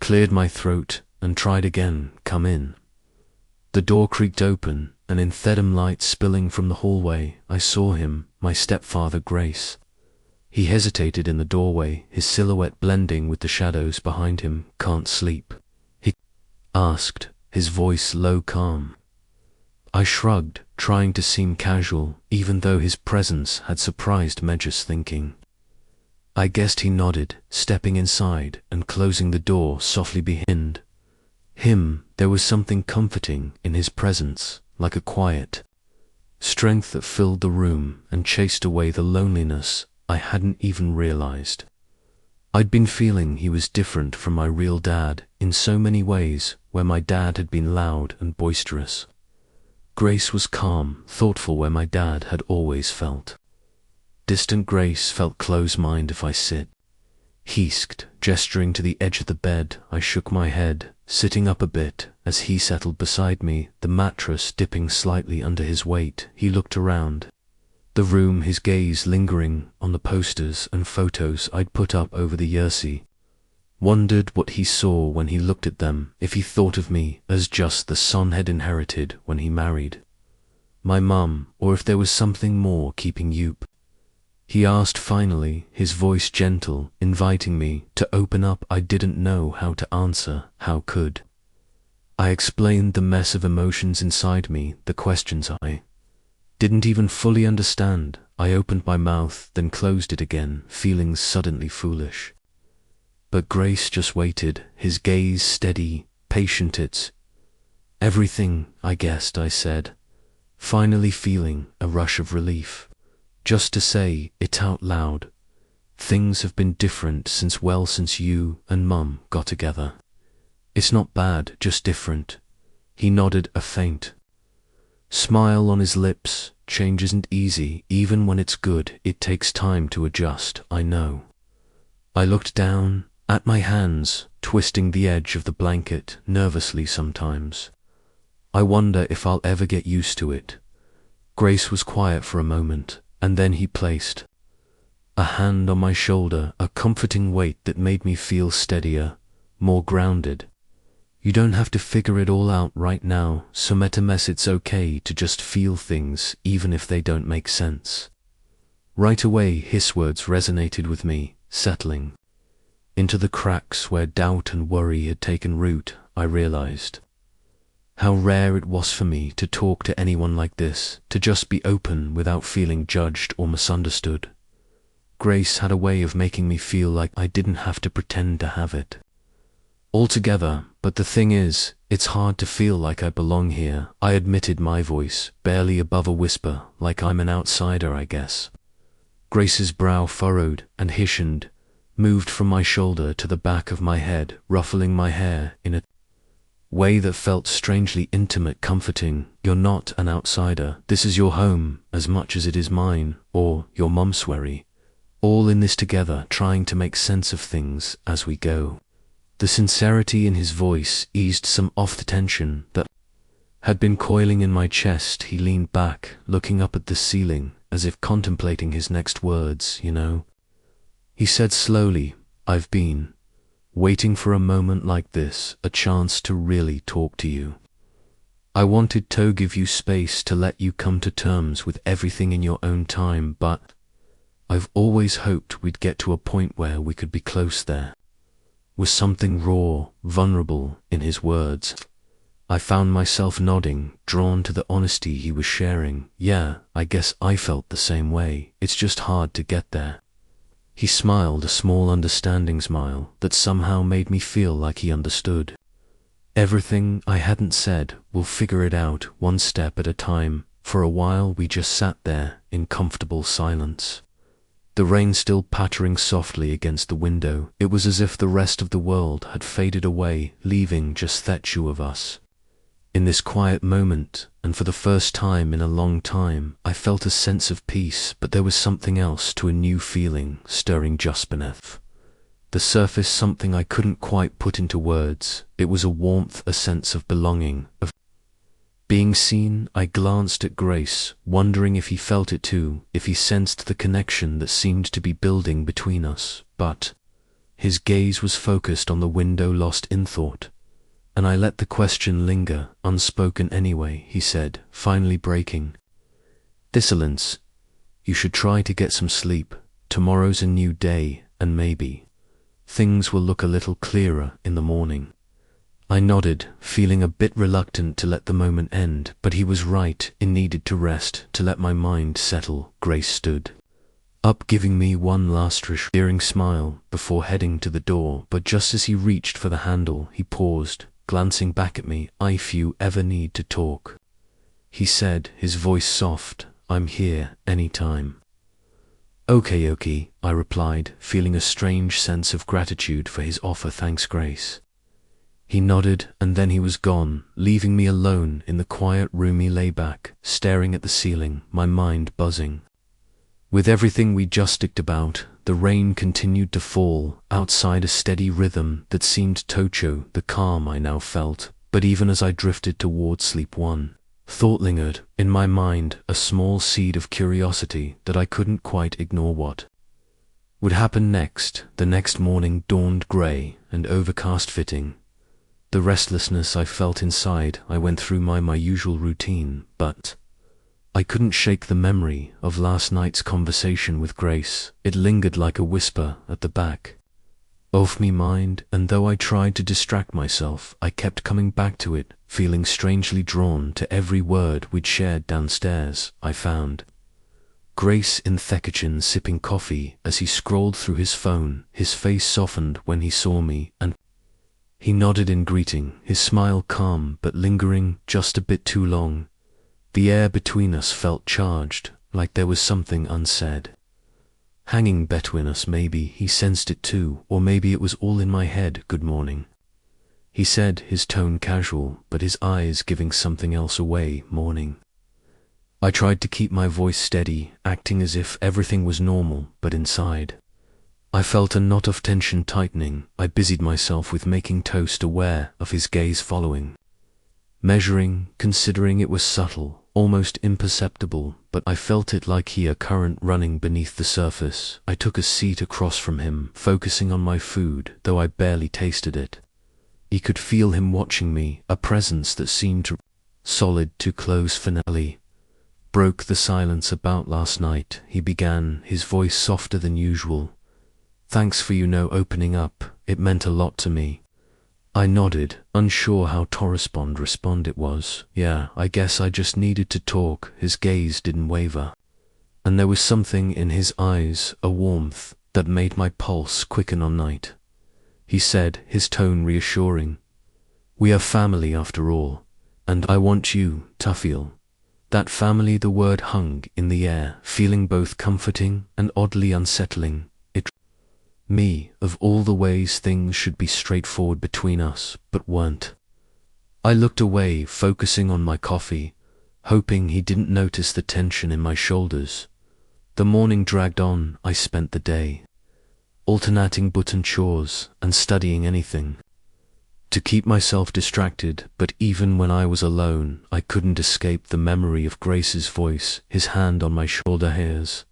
cleared my throat, and tried again. Come in. The door creaked open, and in Thedham light spilling from the hallway, I saw him, my stepfather Grace. He hesitated in the doorway, his silhouette blending with the shadows behind him. Can't sleep? He asked, his voice low calm. I shrugged, trying to seem casual, even though his presence had surprised Medj's thinking. I guessed he nodded, stepping inside and closing the door softly behind him. There was something comforting in his presence, like a quiet strength that filled the room and chased away the loneliness I hadn't even realized. I'd been feeling he was different from my real dad in so many ways, where my dad had been loud and boisterous. Grace was calm, thoughtful, where my dad had always felt distant. Grace felt close-minded. If I sit, he hissed, gesturing to the edge of the bed. I shook my head, sitting up a bit as he settled beside me, the mattress dipping slightly under his weight. He looked around the room, his gaze lingering on the posters and photos I'd put up over the years. Wondered what he saw when he looked at them, if he thought of me as just the son had inherited when he married my mum, or if there was something more keeping you. He asked finally, his voice gentle, inviting me to open up. I didn't know how to answer. How could I explain the mess of emotions inside me, the questions I didn't even fully understand? I opened my mouth, then closed it again, feeling suddenly foolish. But Grace just waited, his gaze steady, patient. It's everything, I guessed, I said, finally feeling a rush of relief. Just to say it out loud. Things have been different since you and Mum got together. It's not bad, just different. He nodded, a faint smile on his lips. Change isn't easy, even when it's good. It takes time to adjust, I know. I looked down at my hands, twisting the edge of the blanket nervously sometimes. I wonder if I'll ever get used to it. Grace was quiet for a moment, and then he placed a hand on my shoulder, a comforting weight that made me feel steadier, more grounded. You don't have to figure it all out right now, Sometmes. It's okay to just feel things, even if they don't make sense. Right away, his words resonated with me, settling into the cracks where doubt and worry had taken root. I realized how rare it was for me to talk to anyone like this, to just be open without feeling judged or misunderstood. Grace had a way of making me feel like I didn't have to pretend to have it all together. But the thing is, it's hard to feel like I belong here, I admitted, my voice barely above a whisper, like I'm an outsider, I guess. Grace's brow furrowed, and hishened moved from my shoulder to the back of my head, ruffling my hair in a way that felt strangely intimate, comforting. You're not an outsider. This is your home as much as it is mine, or your mum's. Swery. All in this together, trying to make sense of things as we go. The sincerity in his voice eased some of the tension that had been coiling in my chest. He leaned back, looking up at the ceiling, as if contemplating his next words. You know, he said slowly, I've been waiting for a moment like this, a chance to really talk to you. I wanted to give you space to let you come to terms with everything in your own time, but I've always hoped we'd get to a point where we could be close. There was something raw, vulnerable in his words. I found myself nodding, drawn to the honesty he was sharing. Yeah, I guess I felt the same way. It's just hard to get there. He smiled, a small understanding smile that somehow made me feel like he understood everything I hadn't said. We'll figure it out, one step at a time. For a while we just sat there in comfortable silence. The rain still pattering softly against the window. It was as if the rest of the world had faded away, leaving just the two of us. In this quiet moment, and for the first time in a long time, I felt a sense of peace, but there was something else, to a new feeling stirring just beneath the surface, something I couldn't quite put into words. It was a warmth, a sense of belonging, of being seen. I glanced at Grace, wondering if he felt it too, if he sensed the connection that seemed to be building between us. But His gaze was focused on the window, lost in thought. And I let the question linger, unspoken anyway. He said, finally breaking the silence, "You should try to get some sleep. Tomorrow's a new day, and maybe things will look a little clearer in the morning." I nodded, feeling a bit reluctant to let the moment end, but he was right. It needed to rest, to let my mind settle. Grace stood up, giving me one last reassuring smile before heading to the door, but just as he reached for the handle, he paused, glancing back at me. "If you ever need to talk," he said, his voice soft, "I'm here anytime." Okay, I replied, feeling a strange sense of gratitude for his offer. "Thanks, Grace." He nodded, and then he was gone, leaving me alone in the quiet room. He lay back, staring at the ceiling, my mind buzzing with everything we just talked about. The rain continued to fall, outside, a steady rhythm that seemed to echo the calm I now felt. But even as I drifted toward sleep, one thought lingered in my mind, a small seed of curiosity that I couldn't quite ignore. What would happen next? The next morning dawned grey and overcast, fitting the restlessness I felt inside. I went through my usual routine, but I couldn't shake the memory of last night's conversation with Grace. It lingered like a whisper at the back of me mind, and though I tried to distract myself, I kept coming back to it, feeling strangely drawn to every word we'd shared downstairs. I found Grace in the kitchen sipping coffee. As he scrolled through his phone, his face softened when he saw me, and he nodded in greeting, his smile calm but lingering just a bit too long. The air between us felt charged, like there was something unsaid hanging between us. Maybe he sensed it too, or maybe it was all in my head. "Good morning," he said, his tone casual, but his eyes giving something else away. "Morning." I tried to keep my voice steady, acting as if everything was normal, but inside I felt a knot of tension tightening. I busied myself with making toast, aware of his gaze following, measuring, considering. It was subtle, almost imperceptible, but I felt it like a current running beneath the surface. I took a seat across from him, focusing on my food, though I barely tasted it. He could feel him watching me, a presence that seemed too solid to close. Finale broke the silence. "About last night," he began, his voice softer than usual. "Thanks for opening up. It meant a lot to me." I nodded, unsure how to respond. "It was. Yeah, I guess I just needed to talk." His gaze didn't waver, and there was something in his eyes, a warmth, that made my pulse quicken. "On night," he said, his tone reassuring. "We are family after all, and I want you to feel that family." The word hung in the air, feeling both comforting and oddly unsettling. It me of all the ways things should be straightforward between us, but weren't. I looked away, focusing on my coffee, hoping he didn't notice the tension in my shoulders. The morning dragged on. I spent the day alternating button chores and studying, anything to keep myself distracted. But even when I was alone, I couldn't escape the memory of Grace's voice, his hand on my shoulder, his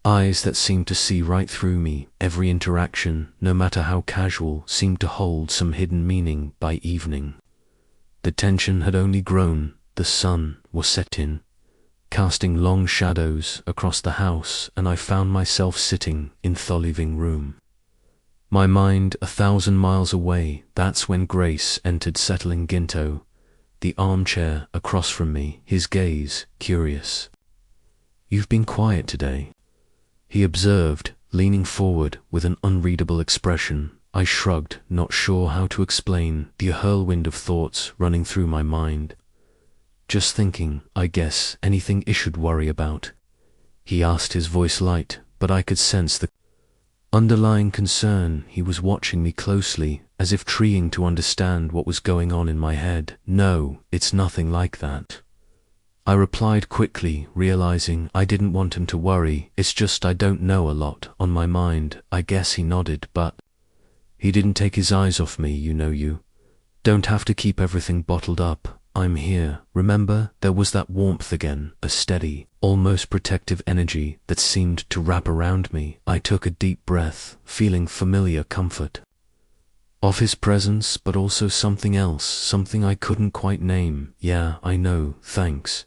eyes that seemed to see right through me. Every interaction, no matter how casual, seemed to hold some hidden meaning. By evening, the tension had only grown. The sun was setting, casting long shadows across the house, and I found myself sitting in the living room, my mind 1,000 miles away. That's when Grace entered, settling into the armchair across from me, his gaze curious. "You've been quiet today," he observed, leaning forward with an unreadable expression. I shrugged, not sure how to explain the whirlwind of thoughts running through my mind. "Just thinking, I guess. Anything I should worry about?" he asked, his voice light, but I could sense the underlying concern. He was watching me closely, as if trying to understand what was going on in my head. "No, it's nothing like that," I replied quickly, realizing I didn't want him to worry. "It's just I don't know, a lot on my mind." I guess. He nodded, but he didn't take his eyes off me. You don't have to keep everything bottled up. I'm here. Remember, there was that warmth again, a steady, almost protective energy that seemed to wrap around me. I took a deep breath, feeling familiar comfort of his presence, but also something else, something I couldn't quite name. Yeah, I know, thanks.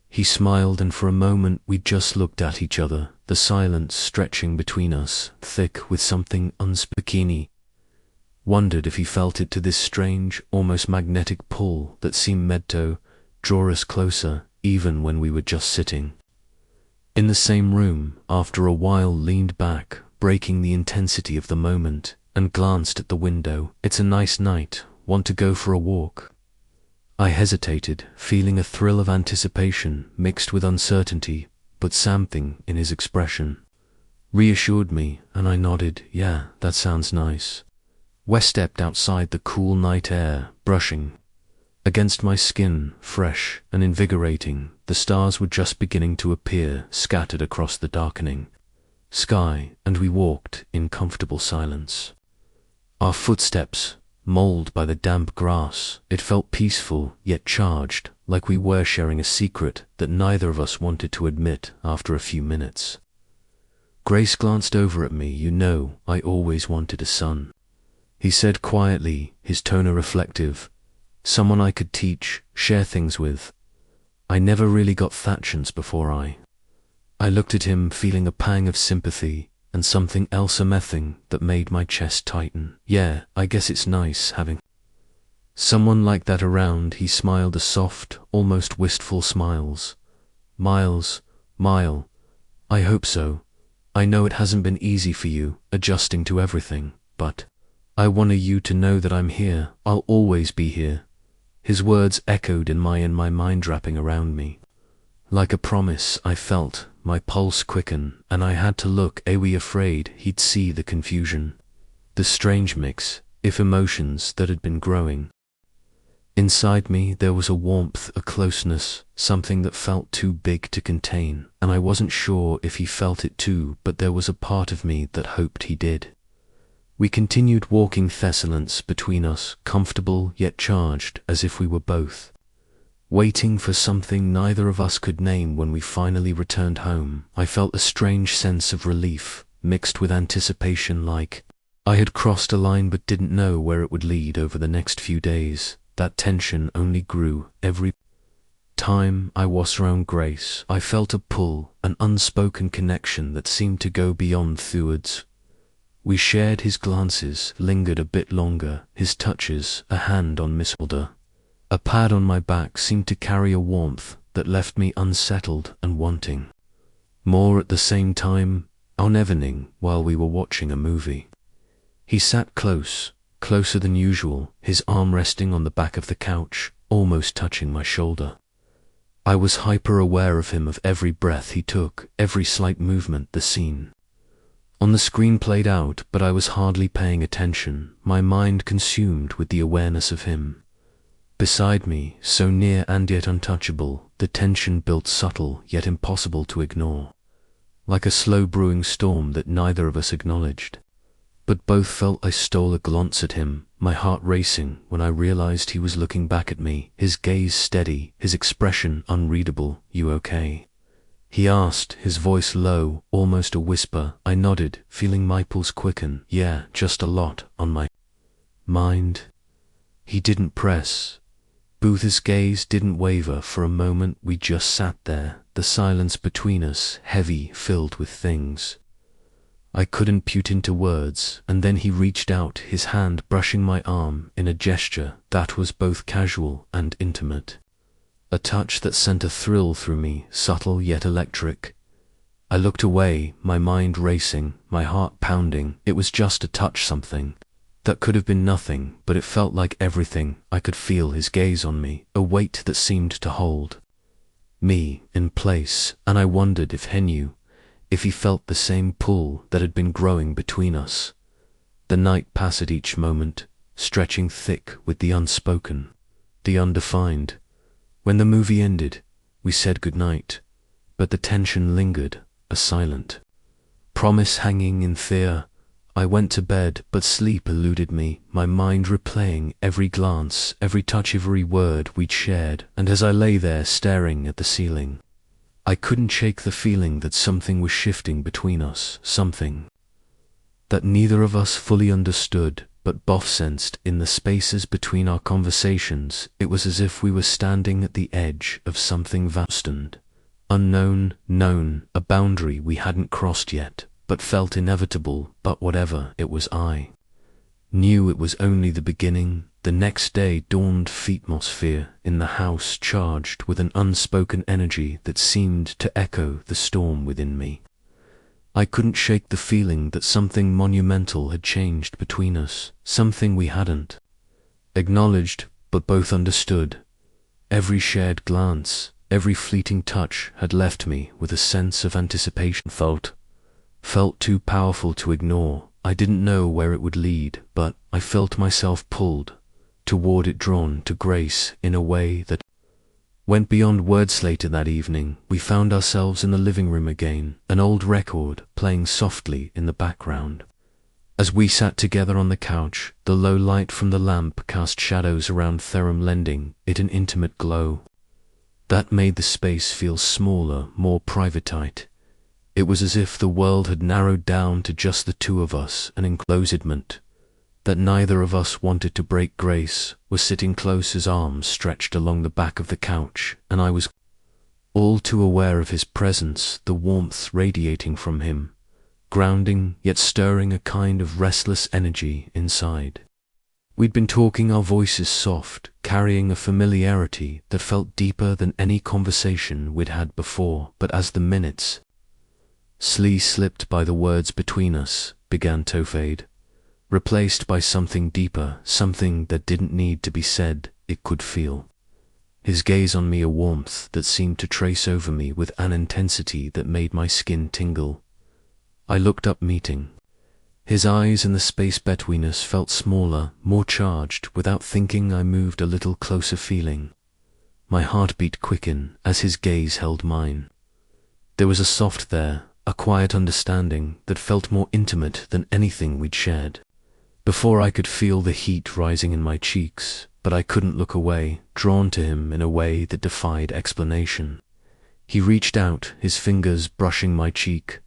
He smiled, and for a moment we just looked at each other, the silence stretching between us, thick with something unspeakable. Wondered if he felt it, to this strange, almost magnetic pull that seemed meant to draw us closer, even when we were just sitting in the same room. After a while, leaned back, breaking the intensity of the moment, and glanced at the window. It's a nice night. Want to go for a walk? I hesitated, feeling a thrill of anticipation mixed with uncertainty, but something in his expression reassured me, and I nodded. Yeah, that sounds nice. We stepped outside, the cool night air brushing against my skin, fresh and invigorating. The stars were just beginning to appear, scattered across the darkening sky, and we walked in comfortable silence. Our footsteps molded by the damp grass. It felt peaceful, yet charged, like we were sharing a secret that neither of us wanted to admit. After a few minutes, Grace glanced over at me. You know, I always wanted a son, he said quietly, his tone reflective. Someone I could teach, share things with. I never really got that chance before. I looked at him, feeling a pang of sympathy, and something else, a mething that made my chest tighten. Yeah, I guess it's nice having someone like that around. He smiled, a soft, almost wistful smiles. Mile, I hope so. I know it hasn't been easy for you, adjusting to everything, but I want you to know that I'm here. I'll always be here. His words echoed in my mind, wrapping around me like a promise. I felt my pulse quicken, and I had to look away, afraid he'd see the confusion, the strange mix of emotions that had been growing inside me. There was a warmth, a closeness, something that felt too big to contain, and I wasn't sure if he felt it too, but there was a part of me that hoped he did. We continued walking, silence between us, comfortable yet charged, as if we were both waiting for something neither of us could name. When we finally returned home, I felt a strange sense of relief, mixed with anticipation, like I had crossed a line but didn't know where it would lead. Over the next few days, that tension only grew. Every time I was around Grace, I felt a pull, an unspoken connection that seemed to go beyond words. We shared his glances, lingered a bit longer, his touches, a hand on Miss Holder, a pad on my back, seemed to carry a warmth that left me unsettled and wanting more. At the same time, on evening, while we were watching a movie, he sat closer than usual, his arm resting on the back of the couch, almost touching my shoulder. I was hyper-aware of him, of every breath he took, every slight movement. The scene on the screen played out, but I was hardly paying attention, my mind consumed with the awareness of him beside me, so near and yet untouchable. The tension built, subtle yet impossible to ignore, like a slow brewing storm that neither of us acknowledged, but both felt. I stole a glance at him, my heart racing, when I realized he was looking back at me, his gaze steady, his expression unreadable. You okay? He asked, his voice low, almost a whisper. I nodded, feeling my pulse quicken. Yeah, just a lot on my mind. He didn't press. His gaze didn't waver. For a moment we just sat there, the silence between us heavy, filled with things I couldn't put into words. And then he reached out, his hand brushing my arm in a gesture that was both casual and intimate. A touch that sent a thrill through me, subtle yet electric. I looked away, my mind racing, my heart pounding. It was just a touch, something that could have been nothing, but it felt like everything. I could feel his gaze on me, a weight that seemed to hold me in place, and I wondered if he knew, if he felt the same pull that had been growing between us. The night passed, each moment stretching thick with the unspoken, the undefined. When the movie ended, we said goodnight, but the tension lingered, a silent promise hanging in fear. I went to bed, but sleep eluded me, my mind replaying every glance, every touch, every word we'd shared, and as I lay there staring at the ceiling, I couldn't shake the feeling that something was shifting between us, something that neither of us fully understood, but both sensed in the spaces between our conversations. It was as if we were standing at the edge of something vast and unknown, known, a boundary we hadn't crossed yet, but felt inevitable. But whatever it was, I knew it was only the beginning. The next day dawned, atmosphere in the house charged with an unspoken energy that seemed to echo the storm within me. I couldn't shake the feeling that something monumental had changed between us, something we hadn't acknowledged, but both understood. Every shared glance, every fleeting touch had left me with a sense of anticipation, felt too powerful to ignore. I didn't know where it would lead, but I felt myself pulled toward it, drawn to Grace in a way that went beyond words. Later that evening, we found ourselves in the living room again, an old record playing softly in the background. As we sat together on the couch, the low light from the lamp cast shadows around Therum, lending it an intimate glow that made the space feel smaller, more private. It was as if the world had narrowed down to just the two of us, an enclosement that neither of us wanted to break. Grace was sitting close, his arms stretched along the back of the couch, and I was all too aware of his presence, the warmth radiating from him, grounding yet stirring a kind of restless energy inside. We'd been talking, our voices soft, carrying a familiarity that felt deeper than any conversation we'd had before. But as the minutes slipped by, the words between us began to fade, replaced by something deeper, something that didn't need to be said, it could feel. His gaze on me, a warmth that seemed to trace over me with an intensity that made my skin tingle. I looked up, meeting his eyes, and the space between us felt smaller, more charged. Without thinking, I moved a little closer, feeling my heartbeat quicken as his gaze held mine. There was a soft there, a quiet understanding that felt more intimate than anything we'd shared. Before, I could feel the heat rising in my cheeks, but I couldn't look away, drawn to him in a way that defied explanation. He reached out, his fingers brushing my cheek,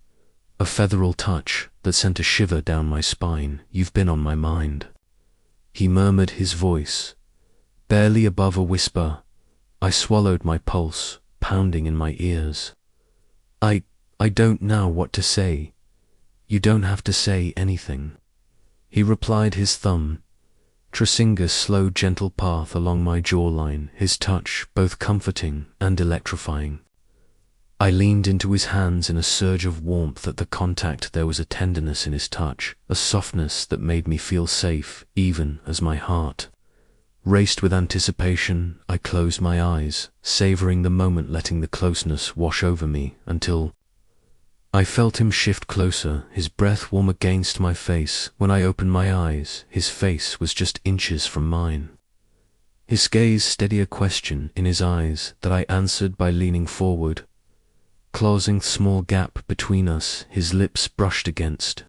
a featheral touch that sent a shiver down my spine. "You've been on my mind," he murmured, his voice barely above a whisper. I swallowed, my pulse pounding in my ears. I don't know what to say." "You don't have to say anything," he replied, his thumb tracing a slow, gentle path along my jawline, his touch both comforting and electrifying. I leaned into his hands in a surge of warmth. At the contact, there was a tenderness in his touch, a softness that made me feel safe, even as my heart raced with anticipation. I closed my eyes, savoring the moment, letting the closeness wash over me, until I felt him shift closer, his breath warm against my face. When I opened my eyes, his face was just inches from mine, his gaze steady, a question in his eyes that I answered by leaning forward, closing small gap between us. His lips brushed against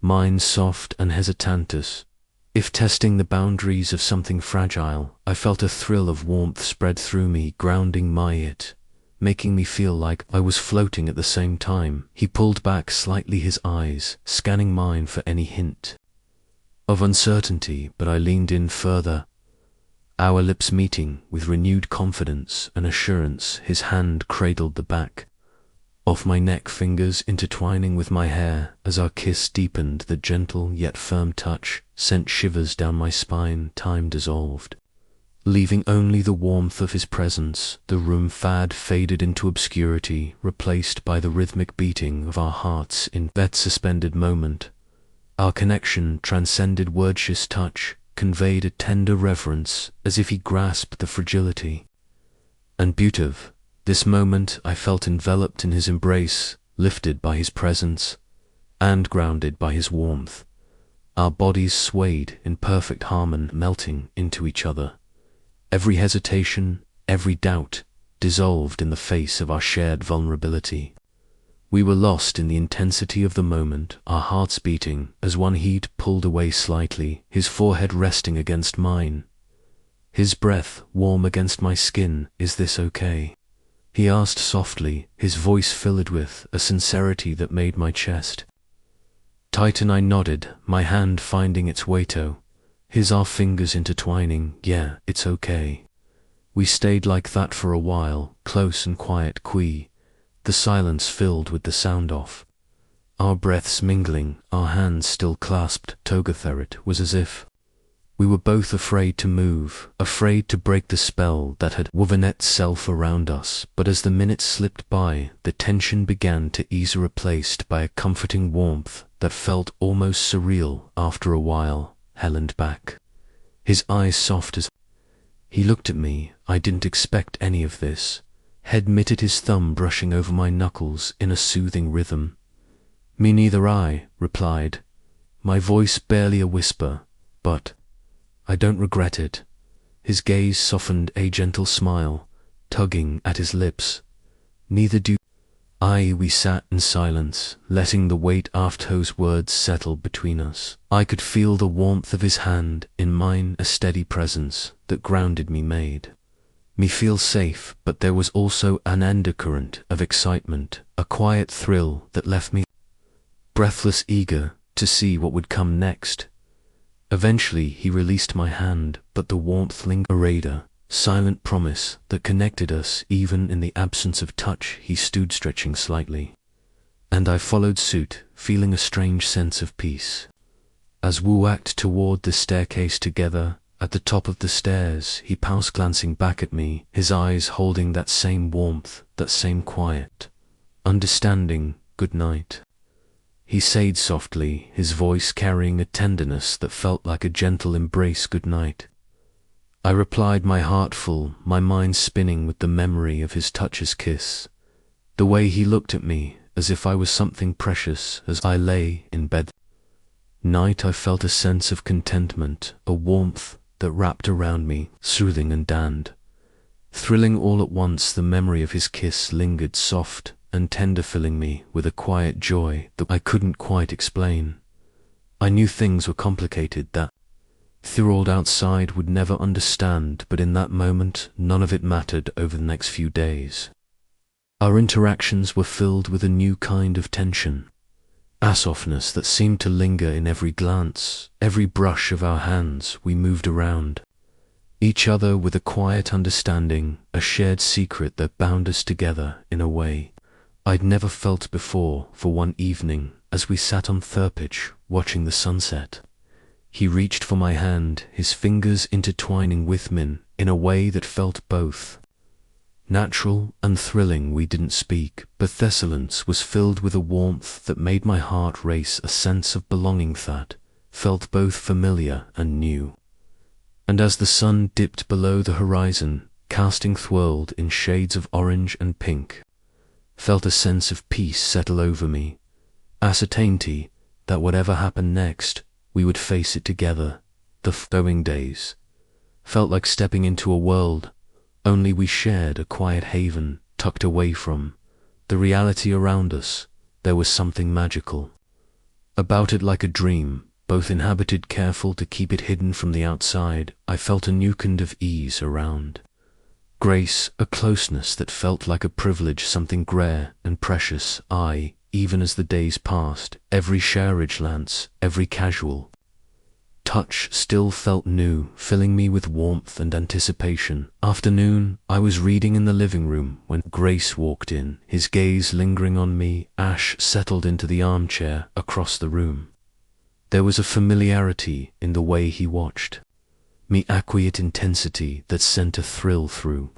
mine, soft and hesitantus, if testing the boundaries of something fragile. I felt a thrill of warmth spread through me, grounding it, making me feel like I was floating at the same time. He pulled back slightly, his eyes scanning mine for any hint of uncertainty, but I leaned in further, our lips meeting with renewed confidence and assurance. His hand cradled the back of my neck, fingers intertwining with my hair. As our kiss deepened, the gentle yet firm touch sent shivers down my spine. Time dissolved, leaving only the warmth of his presence. The room faded into obscurity, replaced by the rhythmic beating of our hearts. In that suspended moment, our connection transcended words. His touch conveyed a tender reverence, as if he grasped the fragility and beauty of this moment. I felt enveloped in his embrace, lifted by his presence and grounded by his warmth. Our bodies swayed in perfect harmony, melting into each other. Every hesitation, every doubt dissolved in the face of our shared vulnerability. We were lost in the intensity of the moment, our hearts beating as one he'd pulled away slightly, his forehead resting against mine. His breath warm against my skin. "Is this okay?" he asked softly, his voice filled with a sincerity that made my chest tighten. I nodded, my hand finding its way to his, our fingers intertwining. "Yeah, it's okay." We stayed like that for a while, close and quiet, the silence filled with the sound of our breaths mingling, our hands still clasped together. It was as if we were both afraid to move, afraid to break the spell that had woven itself around us. But as the minutes slipped by, the tension began to ease, replaced by a comforting warmth that felt almost surreal. After a while, he leaned back, his eyes soft as he looked at me. "I didn't expect any of this," he admitted, his thumb brushing over my knuckles in a soothing rhythm. "Me neither," I replied, my voice barely a whisper, "but I don't regret it." His gaze softened, a gentle smile tugging at his lips. "Neither do I." We sat in silence, letting the weight of those words settle between us. I could feel the warmth of his hand in mine, a steady presence that grounded me, made me feel safe. But there was also an undercurrent of excitement, a quiet thrill that left me breathless, eager to see what would come next. Eventually he released my hand, but the warmth lingered, a silent promise that connected us even in the absence of touch. He stood stretching slightly, and I followed suit, feeling a strange sense of peace. As we walked toward the staircase together, at the top of the stairs, he paused, glancing back at me, his eyes holding that same warmth, that same quiet, understanding. "Good night," he said softly, his voice carrying a tenderness that felt like a gentle embrace. "Good night," I replied, my heart full, my mind spinning with the memory of his touch, his kiss, the way he looked at me as if I was something precious. As I lay in bed night, I felt a sense of contentment, a warmth that wrapped around me, soothing and thrilling all at once. The memory of his kiss lingered, soft and tender, filling me with a quiet joy that I couldn't quite explain. I knew things were complicated, that the world outside would never understand, but in that moment none of it mattered. Over the next few days, our interactions were filled with a new kind of tension, a softness that seemed to linger in every glance, every brush of our hands. We moved around each other with a quiet understanding, a shared secret that bound us together in a way I'd never felt before. For one evening, as we sat on the pitch watching the sunset, he reached for my hand, his fingers intertwining with mine in a way that felt both natural and thrilling. We didn't speak, but the silence was filled with a warmth that made my heart race, a sense of belonging that felt both familiar and new. And as the sun dipped below the horizon, casting swirled in shades of orange and pink, felt a sense of peace settle over me, a certainty that whatever happened next, we would face it together. The following days felt like stepping into a world only we shared, a quiet haven tucked away from the reality around us. There was something magical about it, like a dream, both inhabited, careful to keep it hidden from the outside. I felt a new kind of ease around Grace, a closeness that felt like a privilege, something rare and precious. Even as the days passed, every shared glance, every casual touch still felt new, filling me with warmth and anticipation. Afternoon, I was reading in the living room when Grace walked in, his gaze lingering on me. Ash settled into the armchair across the room. There was a familiarity in the way he watched me, a quiet intensity that sent a thrill through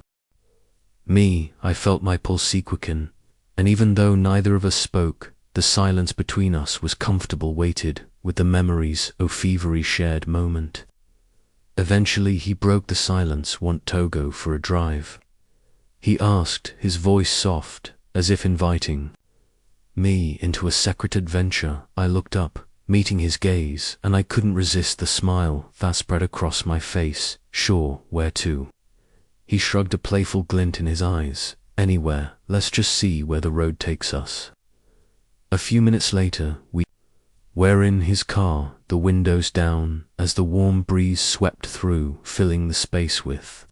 me. I felt my pulse quicken, and even though neither of us spoke, the silence between us was comfortable, weighted with the memories of feverish shared moment. Eventually he broke the silence. "Want to go for a drive?" he asked, his voice soft, as if inviting me into a secret adventure. I looked up, meeting his gaze, and I couldn't resist the smile that spread across my face. "Sure, where to?" He shrugged, a playful glint in his eyes. "Anywhere, let's just see where the road takes us." A few minutes later, we were in his car, the windows down, as the warm breeze swept through, filling the space with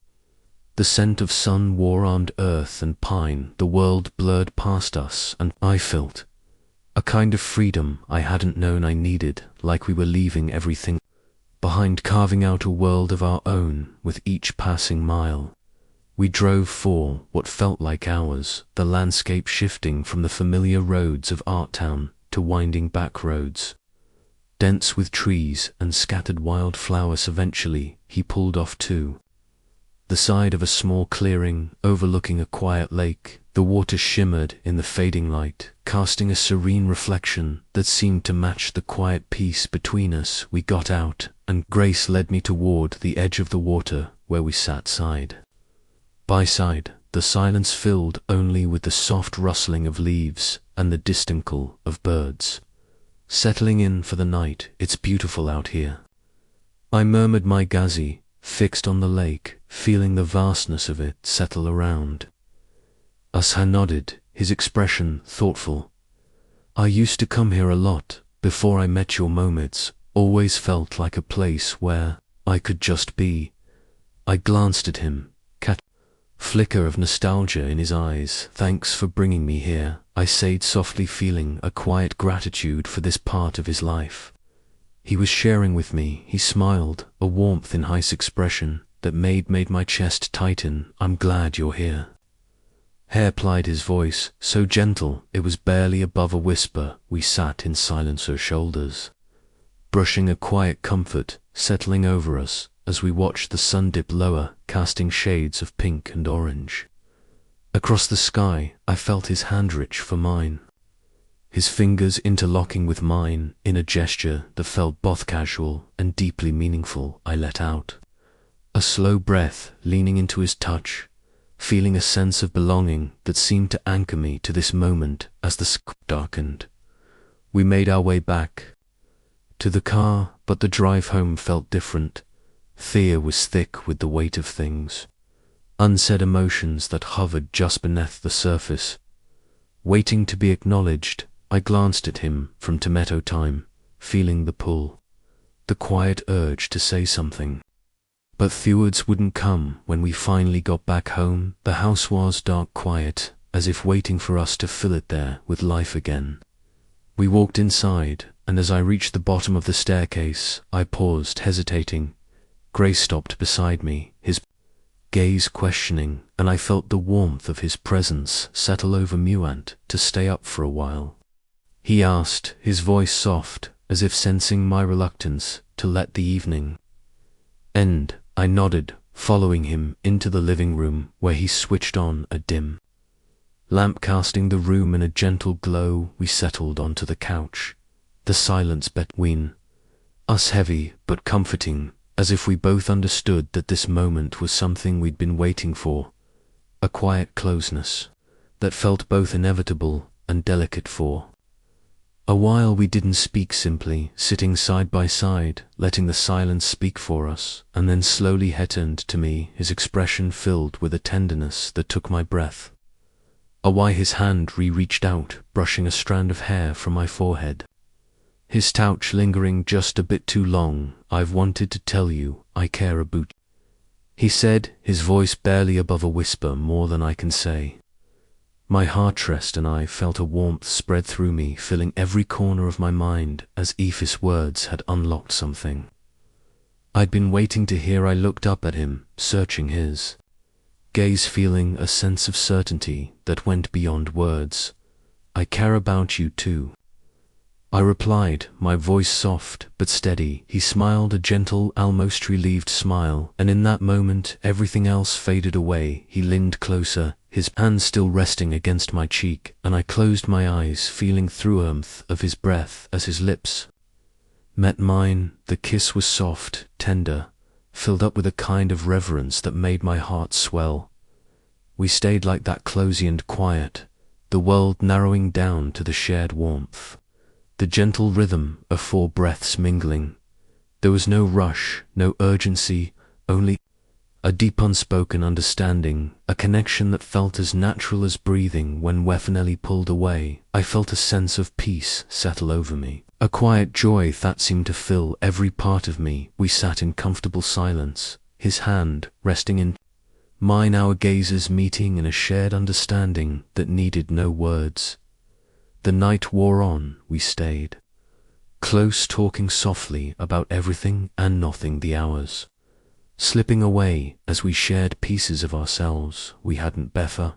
the scent of sun-warmed earth and pine. The world blurred past us, and I felt a kind of freedom I hadn't known I needed, like we were leaving everything behind, carving out a world of our own with each passing mile. We drove for what felt like hours, the landscape shifting from the familiar roads of Arttown to winding back roads, dense with trees and scattered wildflowers. Eventually, he pulled off to the side of a small clearing overlooking a quiet lake. The water shimmered in the fading light, casting a serene reflection that seemed to match the quiet peace between us. We got out, and Grace led me toward the edge of the water, where we sat side by side, the silence filled only with the soft rustling of leaves and the distant call of birds settling in for the night. "It's beautiful out here," I murmured, my gaze fixed on the lake, feeling the vastness of it settle around us. He nodded, his expression thoughtful. "I used to come here a lot before I met your moments. Always felt like a place where I could just be." I glanced at him, catch flicker of nostalgia in his eyes. "Thanks for bringing me here," I said softly, feeling a quiet gratitude for this part of his life he was sharing with me. He smiled, a warmth in his expression that made my chest tighten. "I'm glad you're here," he replied, his voice so gentle it was barely above a whisper. We sat in silence, her shoulders brushing, a quiet comfort settling over us as we watched the sun dip lower, casting shades of pink and orange across the sky. I felt his hand reach for mine, his fingers interlocking with mine in a gesture that felt both casual and deeply meaningful. I let out a slow breath, leaning into his touch, feeling a sense of belonging that seemed to anchor me to this moment. As the sky darkened, we made our way back to the car, but the drive home felt different. Fear was thick with the weight of things, unsaid emotions that hovered just beneath the surface, waiting to be acknowledged. I glanced at him from tomato time, feeling the pull, the quiet urge to say something. But the words wouldn't come. When we finally got back home, the house was dark, quiet, as if waiting for us to fill it there with life again. We walked inside, and as I reached the bottom of the staircase, I paused, hesitating. Grace stopped beside me, his gaze questioning, and I felt the warmth of his presence settle over me. "Want to stay up for a while?" he asked, his voice soft, as if sensing my reluctance to let the evening end. I nodded, following him into the living room, where he switched on a dim lamp, casting the room in a gentle glow. We settled onto the couch, the silence between us heavy but comforting, as if we both understood that this moment was something we'd been waiting for, a quiet closeness that felt both inevitable and delicate. For a while we didn't speak, simply sitting side by side, letting the silence speak for us. And then slowly he turned to me, his expression filled with a tenderness that took my breath away. His hand reached out, brushing a strand of hair from my forehead, his touch lingering just a bit too long. "I've wanted to tell you I care about you," he said, his voice barely above a whisper. "More than I can say." My heart raced, and I felt a warmth spread through me, filling every corner of my mind, as if his words had unlocked something I'd been waiting to hear. I looked up at him, searching his gaze, feeling a sense of certainty that went beyond words. "I care about you too," I replied, my voice soft but steady. He smiled, a gentle, almost relieved smile, and in that moment everything else faded away. He leaned closer, his hand still resting against my cheek, and I closed my eyes, feeling the warmth of his breath as his lips met mine. The kiss was soft, tender, filled up with a kind of reverence that made my heart swell. We stayed like that, cozy and quiet, the world narrowing down to the shared warmth, the gentle rhythm of 4 breaths mingling. There was no rush, no urgency, only A deep unspoken understanding, a connection that felt as natural as breathing. When Wefanelli pulled away, I felt a sense of peace settle over me. A quiet joy that seemed to fill every part of me. We sat in comfortable silence, his hand resting in mine, our gazes meeting in a shared understanding that needed no words. The night wore on, we stayed close, talking softly about everything and nothing. The hours slipping away as we shared pieces of ourselves we hadn't before.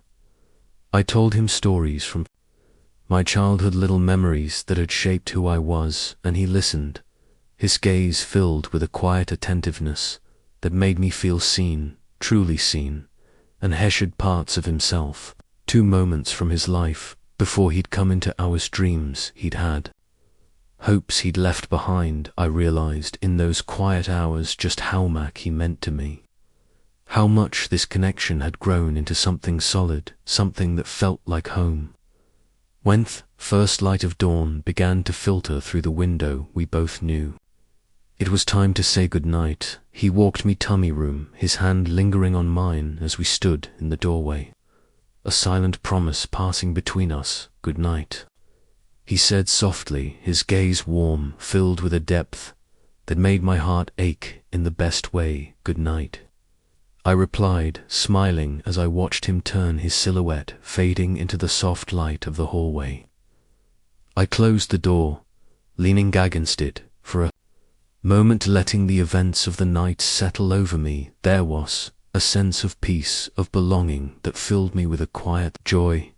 I told him stories from my childhood, little memories that had shaped who I was, and he listened, his gaze filled with a quiet attentiveness that made me feel seen, truly seen, and heshed parts of himself. 2 moments from his life, before he'd come into ours, dreams he'd had, hopes he'd left behind. I realized in those quiet hours just how much he meant to me. How much this connection had grown into something solid, something that felt like home. When the first light of dawn began to filter through the window, we both knew it was time to say goodnight. He walked me tummy room, his hand lingering on mine as we stood in the doorway. A silent promise passing between us, good night. He said softly, his gaze warm, filled with a depth that made my heart ache in the best way, good night. I replied, smiling as I watched him turn, his silhouette fading into the soft light of the hallway. I closed the door, leaning against it for a moment, letting the events of the night settle over me. There was a sense of peace, of belonging that filled me with a quiet joy.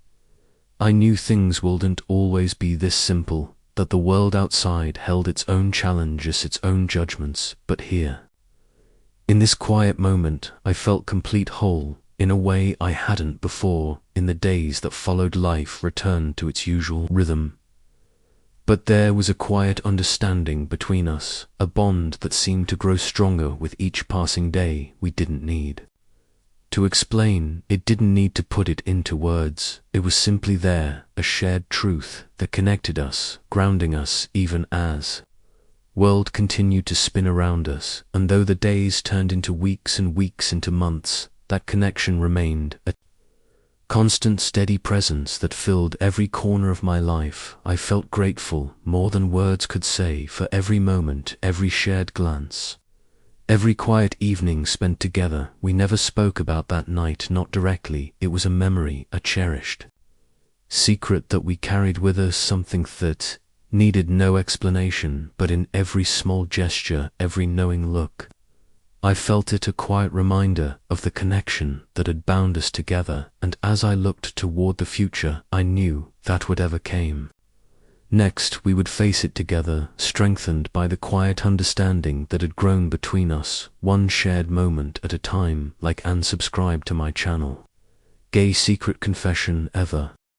I knew things wouldn't always be this simple, that the world outside held its own challenges, its own judgments, but here, in this quiet moment, I felt complete, whole, in a way I hadn't before. In the days that followed, life returned to its usual rhythm. But there was a quiet understanding between us, a bond that seemed to grow stronger with each passing day. We didn't need to explain, it didn't need to put it into words. It was simply there, a shared truth that connected us, grounding us even as world continued to spin around us. And though the days turned into weeks and weeks into months, that connection remained, a constant, steady presence that filled every corner of my life. I felt grateful, more than words could say, for every moment, every shared glance, every quiet evening spent together. We never spoke about that night, not directly. It was a memory, a cherished secret that we carried with us, something that needed no explanation, but in every small gesture, every knowing look, I felt it, a quiet reminder of the connection that had bound us together. And as I looked toward the future, I knew that whatever came next, we would face it together, strengthened by the quiet understanding that had grown between us, one shared moment at a time. Like and subscribe to my channel. Gay Secret Confession ever.